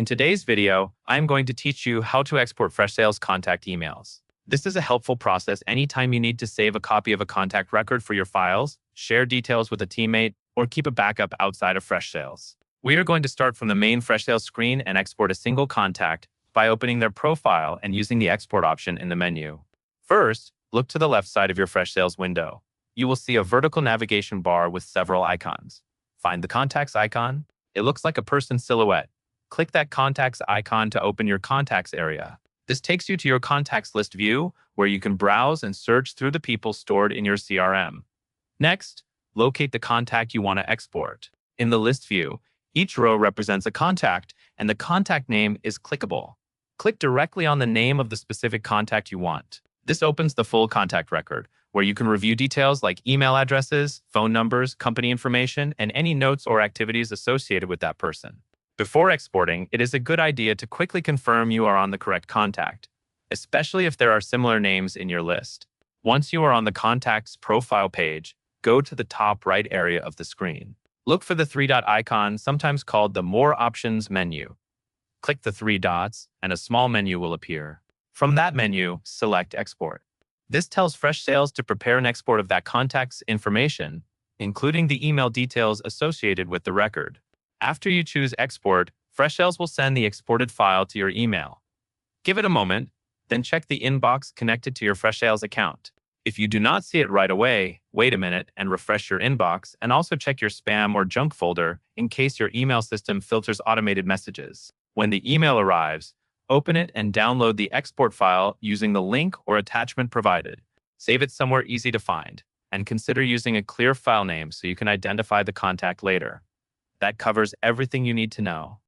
In today's video, I'm going to teach you how to export Freshsales contact emails. This is a helpful process anytime you need to save a copy of a contact record for your files, share details with a teammate, or keep a backup outside of Freshsales. We are going to start from the main Freshsales screen and export a single contact by opening their profile and using the export option in the menu. First, look to the left side of your Freshsales window. You will see a vertical navigation bar with several icons. Find the contacts icon. It looks like a person's silhouette. Click that contacts icon to open your contacts area. This takes you to your contacts list view, where you can browse and search through the people stored in your CRM. Next, locate the contact you want to export. In the list view, each row represents a contact, and the contact name is clickable. Click directly on the name of the specific contact you want. This opens the full contact record, where you can review details like email addresses, phone numbers, company information, and any notes or activities associated with that person. Before exporting, it is a good idea to quickly confirm you are on the correct contact, especially if there are similar names in your list. Once you are on the contact's profile page, go to the top right area of the screen. Look for the three-dot icon, sometimes called the More Options menu. Click the three dots, and a small menu will appear. From that menu, select Export. This tells Freshsales to prepare an export of that contact's information, including the email details associated with the record. After you choose Export, Freshsales will send the exported file to your email. Give it a moment, then check the inbox connected to your Freshsales account. If you do not see it right away, wait a minute and refresh your inbox, and also check your spam or junk folder in case your email system filters automated messages. When the email arrives, open it and download the export file using the link or attachment provided. Save it somewhere easy to find, and consider using a clear file name so you can identify the contact later. That covers everything you need to know.